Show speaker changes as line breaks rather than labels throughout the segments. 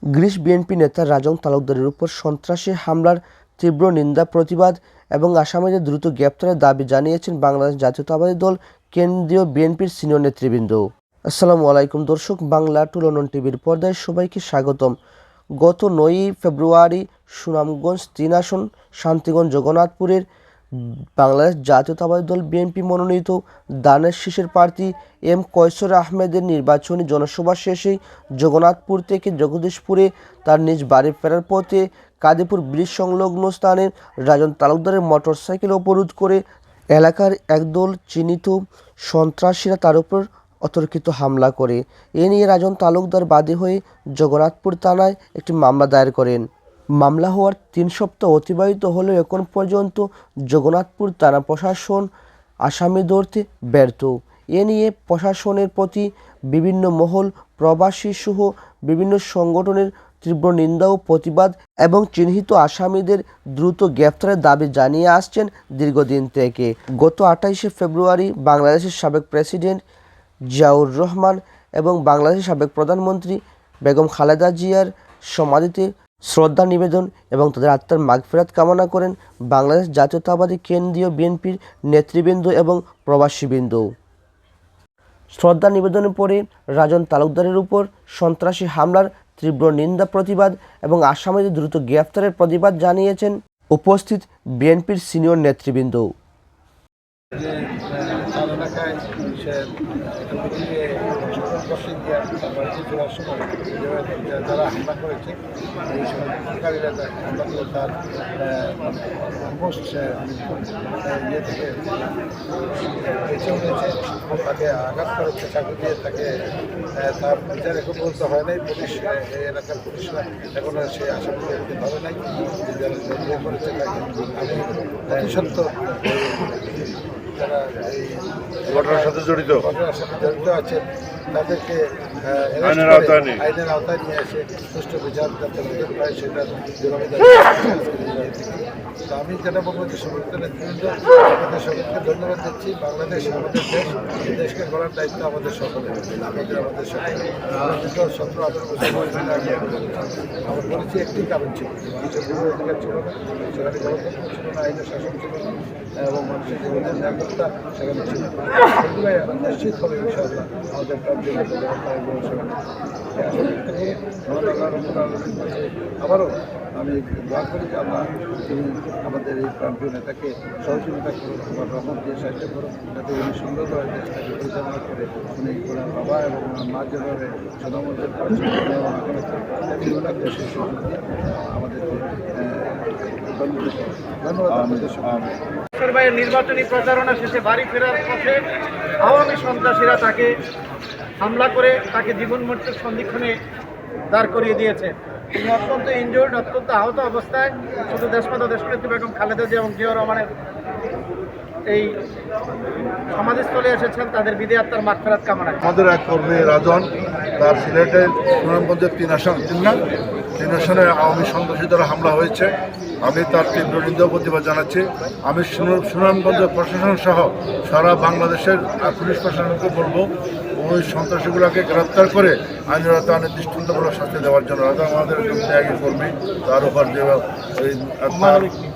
Greece BNP নেতা রাজন তালুকদারের উপর সন্ত্রাসী হামলার তীব্র নিন্দা প্রতিবাদ এবং আসামিদের দ্রুত গ্রেপ্তারের দাবি জানিয়েছেন বাংলাদেশ জাতীয়তাবাদী দল কেন্দ্রীয় বিএনপির সিনিয়র নেতৃবৃন্দ। আসসালামু আলাইকুম দর্শক, বাংলা টু লন্ডন টিভির পর্দায় সবাইকে স্বাগতম। গত 9ই ফেব্রুয়ারি সুনামগঞ্জ 3 আসন শান্তিগঞ্জ জগন্নাথপুরের বাংলাদেশ জাতীয়তাবাদী দল বিএনপি মনোনীত দানের শীষের প্রার্থী এম কয়সর আহমেদের নির্বাচনী জনসভা শেষেই জগন্নাথপুর থেকে জগদীশপুরে তার নিজ বাড়ি ফেরার পথে কাদিপুর ব্রিজ সংলগ্ন স্থানে রাজন তালুকদারের মোটরসাইকেল অবরোধ করে এলাকার একদল চিহ্নিত সন্ত্রাসীরা তার উপর অতর্কিত হামলা করে। এ নিয়ে রাজন তালুকদার বাদী হয়ে জগন্নাথপুর থানায় একটি মামলা দায়ের করেন। মামলা হওয়ার 3 সপ্তাহ অতিবাহিত হলেও এখন পর্যন্ত জগন্নাথপুর থানা প্রশাসন আসামি ধরতে ব্যর্থ। এ নিয়ে প্রশাসনের প্রতি বিভিন্ন মহল, প্রবাসী সহ বিভিন্ন সংগঠনের তীব্র নিন্দা ও প্রতিবাদ এবং চিহ্নিত আসামিদের দ্রুত গ্রেফতারের দাবি জানিয়ে আসছেন দীর্ঘদিন থেকে। গত 28শে ফেব্রুয়ারি বাংলাদেশের সাবেক প্রেসিডেন্ট জিয়াউর রহমান এবং বাংলাদেশের সাবেক প্রধানমন্ত্রী বেগম খালেদা জিয়ার সমাধিতে শ্রদ্ধা নিবেদন এবং তাদের আত্মার মাগফিরাত কামনা করেন বাংলাদেশ জাতীয়তাবাদী কেন্দ্রীয় বিএনপির নেতৃবৃন্দ এবং প্রবাসীবৃন্দ। শ্রদ্ধা নিবেদনের পরে রাজন তালুকদারের উপর সন্ত্রাসী হামলার তীব্র নিন্দা প্রতিবাদ এবং আসামিদের দ্রুত গ্রেফতারের প্রতিবাদ জানিয়েছেন উপস্থিত বিএনপির সিনিয়র নেতৃবৃন্দ।
তার এলাকায় সে যারা হামলা করেছে এই সরকারিরা হামলা করে তার অলমোস্ট ইয়ে থেকে বেঁচে উঠেছে, তাকে আঘাত করেছে, চাকরি দিয়ে তাকে তার বিচার এখন বলতে হয় নাই। পুলিশ, এই এলাকার পুলিশরা এখন সে আসামিকে ধরে নাই, যারা ইয়ে করেছে তাকে আমি অতি সত্ত্বর যারা এই ঘটনার সাথে জড়িত আছে তাদেরকে আইনের আওতায় নিয়ে এসে সুষ্ঠু বিচার যাতে পায় সেটা তো আমি যেটা বলবো যে সমস্ত নেতৃবৃন্দ আমাদের সকলকে ধন্যবাদ দিচ্ছি। বাংলাদেশ আমাদের দেশ, এই দেশকে গড়ার দায়িত্ব আমাদের সকলের, আমাদের সকলের। আমরা কিন্তু 17-18 বছর আগে আমরা বলেছি একটি কারণ ছিল, কিছু পূর্ব অধিকার ছিল না, সেখানে গণতন্ত্র ছিল না, আইনের শাসন ছিল না এবং মানুষের জীবনের নিরাপত্তা সেখানে ছিল। সেগুলোই নিশ্চিত হবে ইনশাআল্লাহ আমাদের আবারও আমি দোয়া করি যে আল্লাহ তিনি আমাদের এই প্রান্তীয় নেতাকে সহযোগিতা করুন, আমার রহমত দিয়ে সাহায্য করুন, যাতে উনি সুন্দরভাবে দেশটাকে পরিচালনা করে উনি ওনার বাবা এবং ওনার মা যেভাবে সদামদের দেশের সুযোগ দিয়ে আমাদেরকে ধন্যবাদ। আমাদের
নির্বাচনী প্রচারণা শেষে বাড়ি ফেরার পথে আওয়ামী সন্ত্রাসীরা তাকে হামলা করে তাকে জীবন মৃত্যুর সন্ধিক্ষণে দাঁড় করিয়ে দিয়েছে। তিনি অত্যন্ত ইনজুর্ড, অত্যন্ত আহত অবস্থায় শুধু দেশমাতা দেশনেত্রী বেগম খালেদা জিয়া এবং জিয়াউর রহমানের এই সমাধিস্থলে এসেছেন তাদের বিদে আত্মার মাগফিরাত কামনায়।
আমাদের এক কর্মী রাজন তার সিলেটের সুনামগঞ্জের 3 আসনে আওয়ামী সন্ত্রাসী দ্বারা হামলা হয়েছে। আমি তার তীব্র নিন্দা প্রতিবাদ জানাচ্ছি। আমি সুনামগঞ্জের প্রশাসন সহ সারা বাংলাদেশের পুলিশ প্রশাসনকে বলবো ওই সন্ত্রাসীগুলোকে গ্রেপ্তার করে আইনের আওতায় দৃষ্টান্তমূলক শাস্তি দেওয়ার জন্য। রাজা আমাদের একজন ত্যাগী কর্মী, তার উপর যে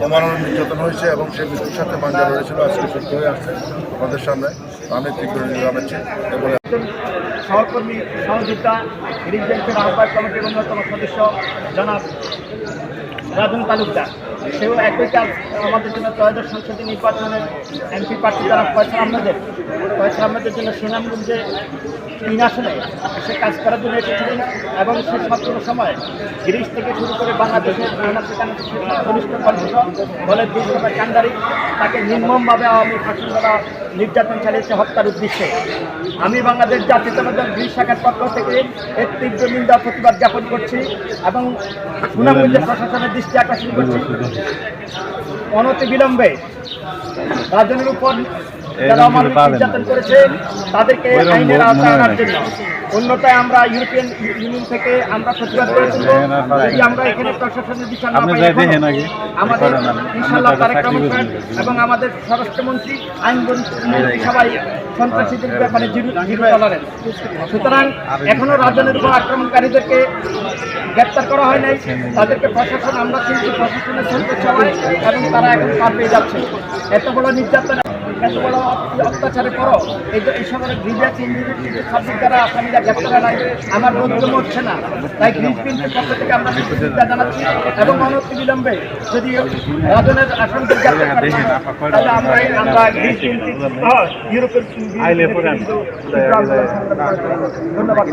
অমানবিক নির্যাতন হয়েছে এবং সে মৃত্যুর সাথে মাঞ্জা রয়েছিল, আজকে সত্য হয়ে আসছে আমাদের সামনে। আমি তীব্র নিন্দা জানাচ্ছি।
সহকর্মী সহযোগিতা গ্রিন ব্যাংকের আহ্বায়ক কমিটির অন্যতম সদস্য জনাব রাজন তালুকদার, সেও একই কাজ আমাদের জন্য ত্রয়োদশ সংসদীয় নির্বাচনের এমপি প্রার্থী জনাব কয়সর আহমেদের জন্য সুনামগঞ্জে 3 আসনে সে কাজ করার জন্য এসেছিলেন এবং সে সবগুলো সময় গ্রিস থেকে শুরু করে বাংলাদেশের ঘনিষ্ঠ কণ্ঠ দলের বিশ্বসভা কান্ডারি তাকে নির্মমভাবে আওয়ামী শাসন দ্বারা নির্যাতন চালিয়েছে হত্যার উদ্দেশ্যে। আমি বাংলাদেশ জাতীয়তাবাদী দল গ্রিস শাখার পক্ষ থেকে এর তীব্র নিন্দা প্রতিবাদ জ্ঞাপন করছি এবং সুনামগঞ্জের প্রশাসনের দৃষ্টি আকর্ষণ করছি অনতি বিলম্বে রাজনের উপর যারা অমানবিক নির্যাতন করেছে তাদেরকে আইনের আওতায় আনার জন্য। অন্যথায় আমরা ইউরোপিয়ান ইউনিয়ন থেকে আমরা প্রতিবাদ করে তুলব। যদি আমরা এখানে প্রশাসনের বিচার না পাই, আমাদের ইনশাআল্লাহ তারেক রহমান সাহেব এবং আমাদের স্বরাষ্ট্রমন্ত্রী আইনমন্ত্রী সবাই সন্ত্রাসীদের ব্যাপারে জিরো টলারেন্স। সুতরাং এখনো রাজনের উপর আক্রমণকারীদেরকে গ্রেপ্তার করা হয় নাই। তাদেরকে প্রশাসন, আমরা কিন্তু প্রশাসনের সঙ্গে সবাই, এবং তারা এখন পার পেয়ে যাচ্ছে। এত বড় নির্যাতন, এত বড় অত্যাচারের পরও এই সময় গ্রিভিয়াস ইনজুরি সাবজেক্ট দ্বারা আসামিরা গ্রেপ্তার নাই, আমার বোধগম্য হচ্ছে না। তাই গ্রিভ বিএনপির পক্ষ থেকে আমরা নিশ্চিত জানাচ্ছি এবং অনতিবিলম্বে যদি রাজনের আসামিদের গ্রেপ্তার করা হয়, তাহলে আমরা গ্রিভ বিএনপি ইউরোপের ধন্যবাদ।